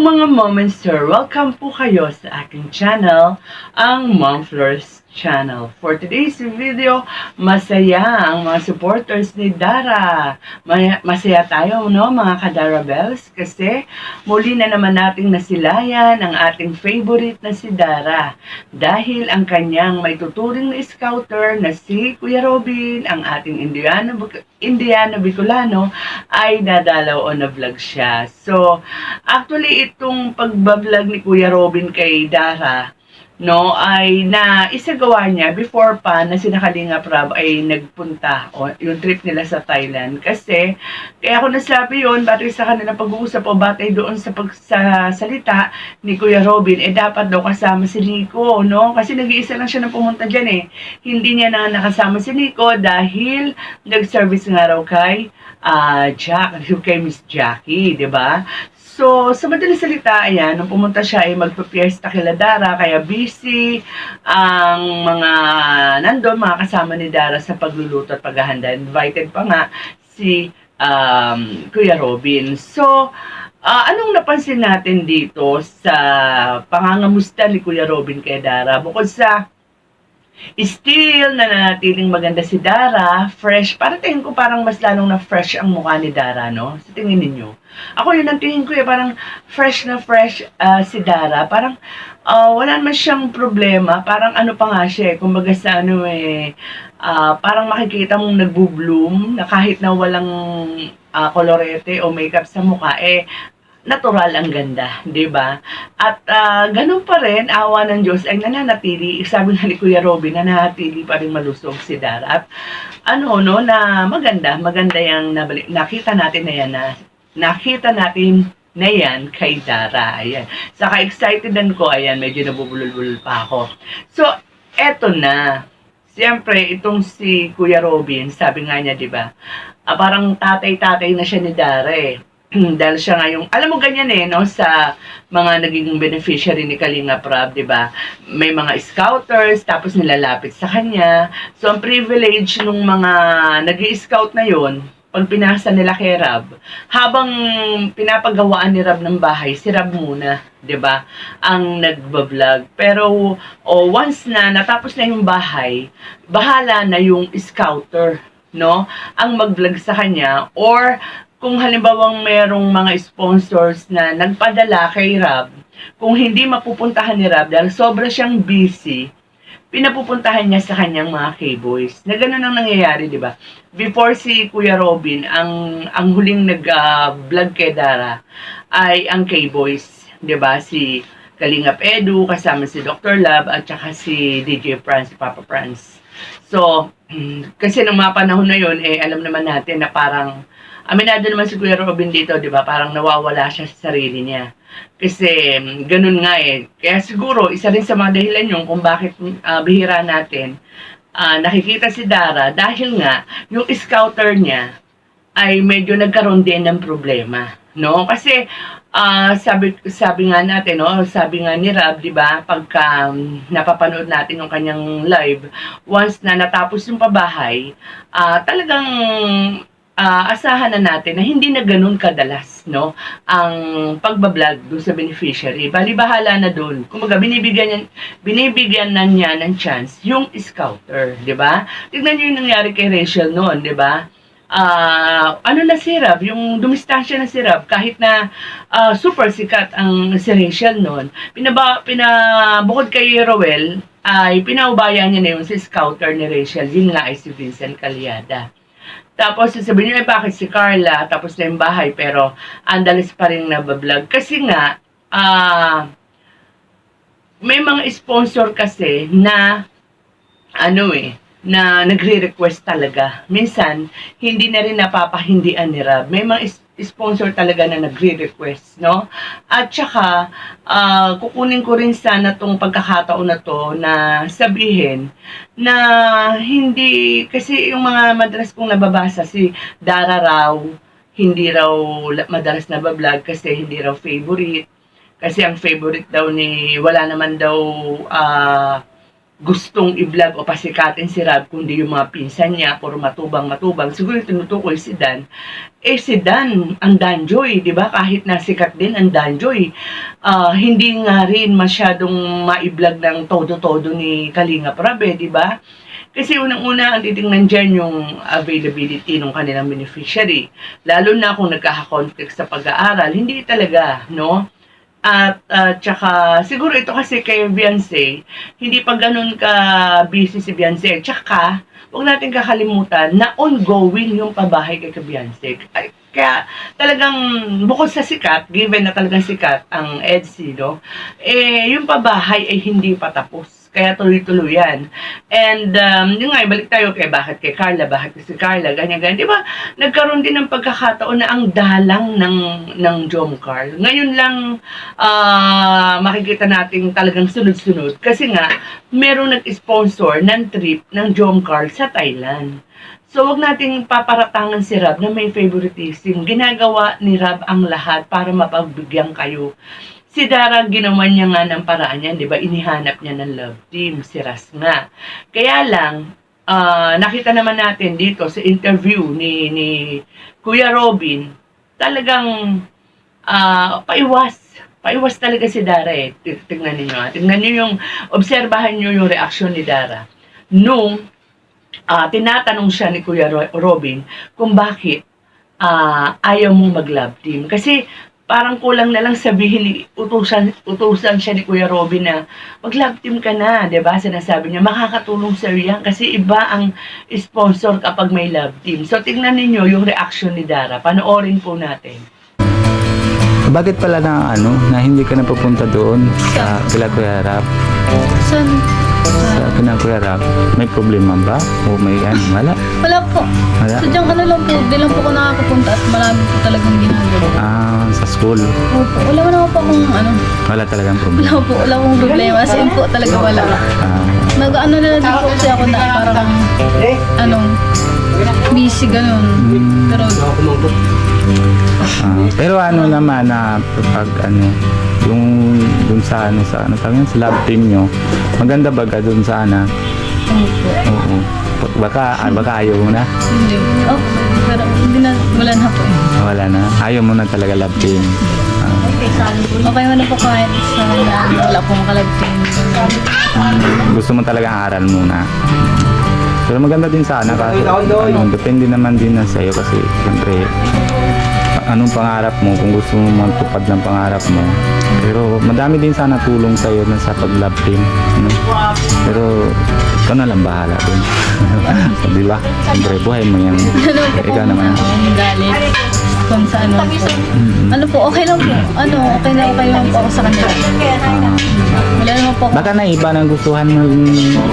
mga moments, sir, welcome po kayo sa aking channel, ang Mom Flores Channel. For today's video, masaya ang mga supporters ni Dara. Masaya tayo, no, mga ka-Dara Bells, kasi muli na naman nating nasilayan ang ating favorite na si Dara. Dahil ang kanyang may tuturing na scouter na si Kuya Robin, ang ating Indiano Bicolano, ay nadalaw o na-vlog siya. So, actually, itong pagbablog ni Kuya Robin kay Dara, no, ay na isagawa niya before pa na si Kalinga Prab ay nagpunta o yung trip nila sa Thailand. Kasi, kaya ako nasabi yun, batay sa kanilang pag-uusap o batay doon sa salita ni Kuya Robin, dapat daw kasama si Nico, no? Kasi nag-iisa lang siya na pumunta dyan Hindi niya na nakasama si Nico dahil nag-service nga raw kay kay Miss Jackie, di ba? So, sa madaling salita, ayan, nung pumunta siya ay magpa-fiesta kila Dara, kaya busy ang mga nandun, mga kasama ni Dara sa pagluluto at paghahanda. Invited pa nga si Kuya Robin. So, anong napansin natin dito sa pangangamusta ni Kuya Robin kay Dara? Bukod sa still, nananatiling maganda si Dara, fresh. Para tingin ko parang mas lalong na fresh ang mukha ni Dara, no? Sa tingin ninyo. Ako yun ang tingin ko parang fresh na fresh si Dara. Parang wala naman siyang problema. Parang ano pa nga siya kumbaga sa parang makikita mong nagbo-bloom na kahit na walang kolorete o makeup sa mukha, natural ang ganda, di ba? At ganun pa rin, awa ng Diyos ay nananatili, sabi nga ni Kuya Robin, nananatili pa rin malusog si Dara. At na maganda yung nakita natin na yan kay Dara. Ayan. Saka excited din ko, ayan, medyo nabubulol-bulol pa ako. So, eto na. Siyempre, itong si Kuya Robin, sabi nga niya, di ba? Parang tatay-tatay na siya ni Dara dahil siya nga yung, alam mo ganyan no, sa mga naging beneficiary ni Kalinga Prab, di ba? May mga scouters, tapos nilalapit sa kanya. So, ang privilege nung mga nag-i-scout na yon, pag pinasa nila kay Rab, habang pinapagawaan ni Rab ng bahay, si Rab muna, di ba? Ang nagbablog. Pero, once na natapos na yung bahay, bahala na yung scouter, no? Ang mag-vlog sa kanya, or kung halimbawang merong mga sponsors na nagpadala kay Rab, kung hindi mapupuntahan ni Rab dahil sobra siyang busy, pinapupuntahan niya sa kanyang mga K-boys. Na ganun ang nangyayari, di ba? Before si Kuya Robin, ang huling nag-vlog kay Dara ay ang K-boys, di ba? Si Kalingap Edu, kasama si Dr. Love, at saka si DJ Franz, si Papa Franz. So, kasi nung mga panahon na yun, alam naman natin na parang aminado naman si Kuya Robin dito, di ba? Parang nawawala siya sa sarili niya. Kasi, ganun nga Kaya siguro, isa rin sa mga dahilan yung kung bakit bihira natin, nakikita si Dara dahil nga, yung scouter niya ay medyo nagkaroon din ng problema. No? Kasi, sabi nga natin, no? Sabi nga ni Rab, di ba? Pagka napapanood natin yung kanyang live, once na natapos yung pabahay, talagang asahan na natin na hindi na ganun kadalas, no, ang pagbablog doon sa beneficiary. Bali, bahala na doon. Kumbaga, binibigyan na niya ng chance yung scouter, di ba? Tignan niyo yung nangyari kay Rachel noon, di ba? Na si Rab, yung dumistansya na si Rab, kahit na super sikat ang si Rachel noon, bukod kay Rowell, ay pinaubayan niya na yung si scouter ni Rachel, yun nga ay si Vincent Calyada. Tapos, sasabihin niyo, bakit si Carla, tapos na yung bahay, pero andalis pa rin nabablog. Kasi nga, may mga sponsor kasi na, na nagre-request talaga. Minsan, hindi na rin napapahindian ni Rab. May mga sponsor talaga na nagre-request, no? At saka, kukunin ko rin sana tong pagkakataon na to na sabihin na hindi, kasi yung mga madalas kong nababasa, si Dara raw, hindi raw madalas nabablog kasi hindi raw favorite. Kasi ang favorite daw wala naman daw gustong i-vlog o pasikatin si Rab, kundi yung mga pinsan niya, puro matubang-matubang. Siguro tinutukoy si Dan. Si Dan, ang Danjoy, di ba? Kahit nasikat din ang Danjoy, hindi nga rin masyadong ma-vlog ng todo-todo ni Kalinga Prab, di ba? Kasi unang-una, ang titingnan dyan yung availability ng kanilang beneficiary. Lalo na kung nagkaka-conflict sa pag-aaral, hindi talaga, no? At tsaka, siguro ito kasi kay Beyonce, hindi pa ganun ka busy si Beyonce. Tsaka, huwag natin kakalimutan na ongoing yung pabahay kay Beyonce. Kaya talagang bukod sa sikat, given na talagang sikat ang EDSI, no? Yung pabahay ay hindi pa tapos. Kaya tuloy-tuloy yan. And, yun nga, balik tayo kay bakit kay Carla, bakit si Carla, ganyan-ganyan. Di ba, nagkaroon din ng pagkakataon na ang dalang ng Jomcar. Ngayon lang, makikita natin talagang sunod-sunod. Kasi nga, merong nag-sponsor ng trip ng Jomcar sa Thailand. So, wag nating paparatangan si Rab na may favoritism. Ginagawa ni Rab ang lahat para mapagbigyan kayo. Si Dara, ginawa niya nga ng paraan yan, di ba? Inihanap niya ng love team, si Ras nga. Kaya lang, nakita naman natin dito sa interview ni Kuya Robin, talagang paiwas talaga si Dara eh. Tingnan niyo, tingnan niyo yung, obserbahan niyo yung reaksyon ni Dara. Nung tinatanong siya ni Kuya Robin kung bakit ayaw mong mag-love team. Kasi, parang kulang na lang sabihin, utusan siya ni Kuya Robin na mag-love team ka na, diba? Sinasabi niya, makakatulong sa'yo yan kasi iba ang sponsor kapag may love team. So, tingnan ninyo yung reaction ni Dara. Panoorin po natin. Bakit pala na hindi ka napupunta doon sa kila Kuya Rab? Saan? Sa kila Kuya Rab, may problema ba? O may wala? Wala po. Wala? Sadyang lang po, di lang po ako nakakapunta at marami po talagang ginagawa. Sa school? Opo, wala mo naman po akong Wala talagang problema? Wala po, wala akong problema. As in po talaga wala. Nag-ano na din po kasi ako na parang, busy ganun. Pero naman na pag yung dun sa sa lab team nyo, maganda baga dun sa Oo. Baka ayaw mo na? Hindi. Pero hindi na, wala na po. Wala na? Ayaw mo na talaga lab team? Okay mo na po kahit sa wala pong kalab team. Gusto mo talaga aral muna? Pero maganda din sana kasi depende naman din na sa'yo kasi siyempre anong pangarap mo kung gusto mo matupad ng pangarap mo. Pero madami din sana tulong sa'yo na sa pag-lab team. Pero ikaw na lang bahala dun. So, di ba? Siyempre buhay mo yan. Ikaw naman. Galit kung sa okay lang po. Okay lang po ako sa kanila. Wala naman po ako. Baka naiba ng gustuhan mo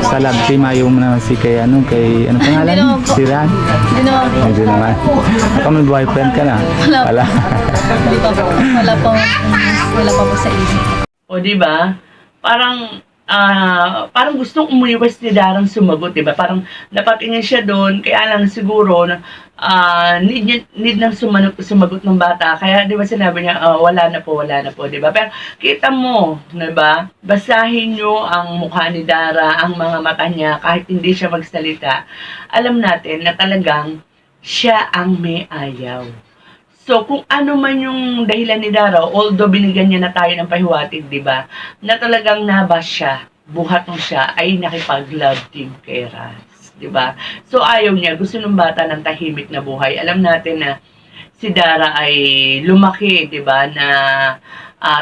sa lab team, ayaw mo na si kay ano pangalan? Si Ran? Hindi naman po. Hindi naman. Baka may boyfriend ka na? Wala. Hindi pa po. Wala pa po sa isip. O di ba? Parang gustong umuiwas ni Darang sumagot, di ba? Parang napatingin siya doon, kaya lang siguro need nang sumagot ng bata. Kaya di ba sinabi niya, wala na po, di ba? Pero kita mo, di ba? Basahin niyo ang mukha ni Dara, ang mga mata niya, kahit hindi siya magsalita. Alam natin na talagang siya ang may ayaw. So, kung ano man yung dahilan ni Dara, although binigyan niya na tayo ng pahiwatig, di ba? Na talagang nabas siya, buhat mo siya, ay nakipag-love team kay Ras, di ba? So, ayaw niya. Gusto ng bata ng tahimik na buhay. Alam natin na si Dara ay lumaki, di ba? Na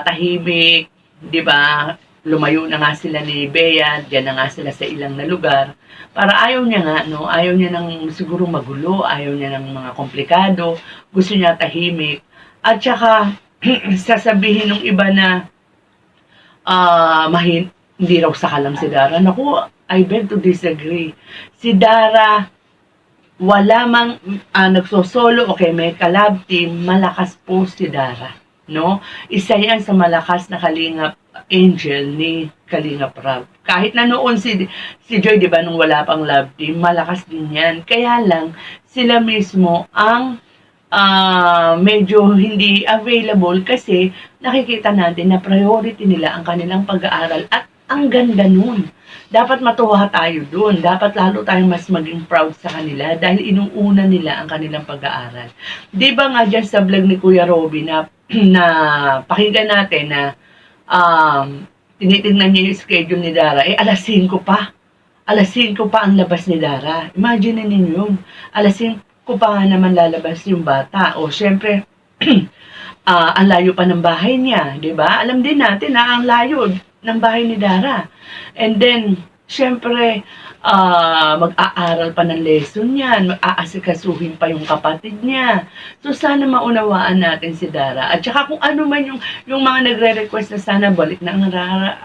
tahimik, di ba? Lumayo na nga sila ni Bea, diyan na nga sila sa ilang na lugar. Para ayaw niya nga, ayaw niya ng siguro magulo, ayaw niya ng mga komplikado, gusto niya tahimik. At saka, sasabihin ng iba na hindi raw sakalam si Dara. Naku, I beg to disagree. Si Dara, wala mang nagsosolo, okay, may collab team, malakas po si Dara. No? Isa yan sa malakas na kalingap angel ni Kalinga Prab. Kahit na noon si Joy, di ba, nung wala pang love team, malakas din yan. Kaya lang, sila mismo ang medyo hindi available kasi nakikita natin na priority nila ang kanilang pag-aaral at Ang ganda nun. Dapat matuwa tayo dun. Dapat lalo tayong mas maging proud sa kanila dahil inuuna nila ang kanilang pag-aaral. Di ba nga dyan sa vlog ni Kuya Robby na, na pakinggan natin na tinitingnan niya yung schedule ni Dara, alas 5 pa. Alas 5 pa ang labas ni Dara. Imagine ninyo yun. Alas 5 pa nga naman lalabas yung bata. O syempre, ang layo pa ng bahay niya, di ba? Alam din natin na ang layo ng bahay ni Dara. And then, syempre, mag-aaral pa ng lesson yan, mag-aasikasuhin pa yung kapatid niya. So, sana maunawaan natin si Dara. At saka kung ano man yung mga nagre-request na sana balik na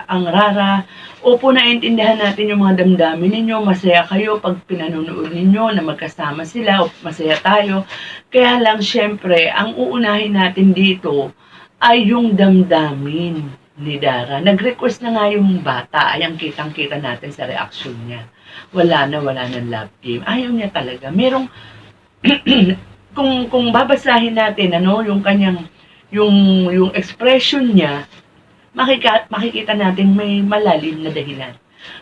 ang Rara, opo, naintindihan natin yung mga damdamin ninyo, masaya kayo pag pinanonood ninyo na magkasama sila, o masaya tayo. Kaya lang, syempre, ang uunahin natin dito ay yung damdamin ni Dara. Nag-request na nga yung bata. Ayan, kitang-kita natin sa reaction niya. Wala na love game. Ayaw niya talaga. Merong, kung babasahin natin, yung kanyang, yung expression niya, makikita natin may malalim na dahilan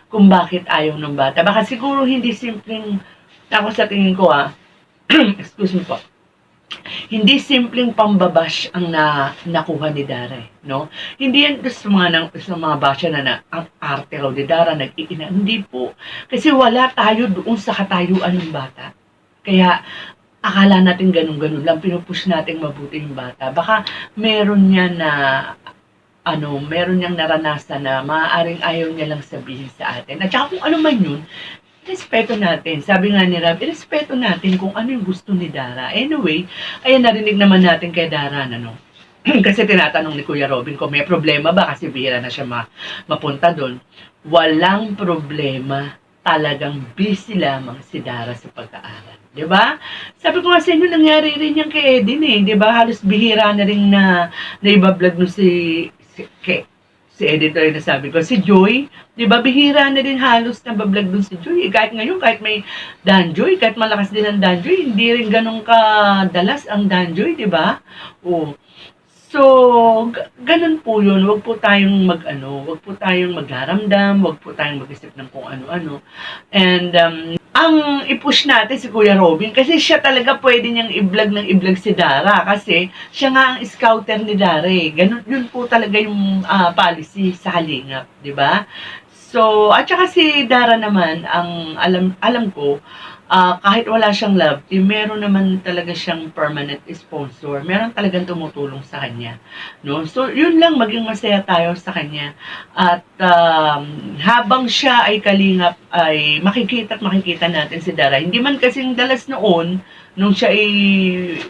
kung bakit ayaw ng bata. Baka siguro hindi simpleng, ako sa tingin ko excuse me po, hindi simpleng pambabash ang nakuha ni Dara, no? Hindi yan sa mga basya na ang arte raw ni Dara, nag-iina. Hindi po. Kasi wala tayo doon sa katayuan ng bata. Kaya, akala natin ganun-ganun lang, pinupush natin mabuti yung bata. Baka meron niya meron niyang naranasan na maaaring ayaw niya lang sabihin sa atin. At saka kung ano man yun, respeto natin. Sabi nga ni Rab, respeto natin kung ano yung gusto ni Dara. Anyway, ayan, narinig naman natin kay Dara na kasi tinatanong ni Kuya Robin kung may problema ba kasi bihira na siya mapunta doon. Walang problema. Talagang busy lamang si Dara sa pag-aaral. Diba? Sabi ko nga sa inyo, nangyari rin yan kay Edin eh. Diba? Halos bihira na rin na ibablog no si editor na sabi ko, si Joy, di ba, bihira na din halos na bablog dun si Joy. Kahit ngayon, kahit may Danjoy, kahit malakas din ang Danjoy, hindi rin ganun kadalas ang Danjoy, di ba? Oh. So, ganun po yun. Huwag po tayong huwag po tayong magharamdam, huwag po tayong mag-isip ng kung ano-ano. And, ang i-push natin si Kuya Robin kasi siya talaga pwede niyang i-vlog si Dara kasi siya nga ang scouter ni Dara eh. Ganun, yun po talaga yung policy sa Kalingap, di ba? So, at saka si Dara naman, ang alam ko, kahit wala siyang love team, meron naman talaga siyang permanent sponsor. Meron talagang tumutulong sa kanya. No? So, yun lang, maging masaya tayo sa kanya. At habang siya ay kalingap, ay makikita natin si Dara. Hindi man kasing dalas noon, nung siya ay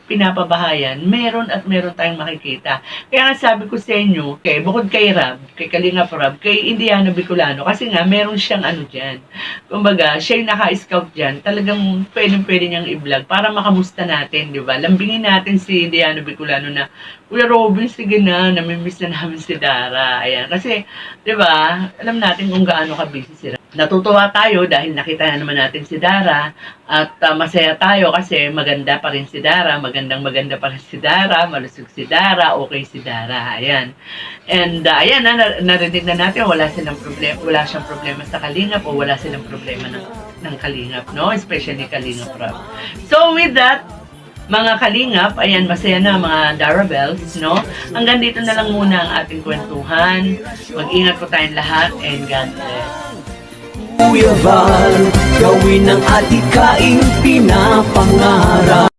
pinapabahayan, meron tayong makikita. Kaya nga sabi ko sa inyo, bukod kay Rab, kay Kalingap Rab, kay Indiano Bicolano, kasi nga meron siyang dyan. Kumbaga, siya yung naka-scout dyan, talagang pwede niyang i-vlog para makamusta natin, di ba? Lambingin natin si Indiano Bicolano na, Kuya Robin, sige na, namimiss na namin si Dara. Ayan, kasi, di ba, alam natin kung gaano ka-busy si Rab. Natutuwa tayo dahil nakita na naman natin si Dara at masaya tayo kasi maganda pa rin si Dara, maganda pa rin si Dara, malusog si Dara, okay si Dara, ayan. And ayan, narinig na natin, wala siyang problema sa Kalingap o wala silang problema ng Kalingap, no? Especially Kalingap Rab. So with that, mga Kalingap, ayan, masaya na mga Darabels, no? Hanggang dito na lang muna ang ating kwentuhan. Mag-ingat po tayong lahat and God bless. Kuya Val, gawin ang atikaing pinapangarap.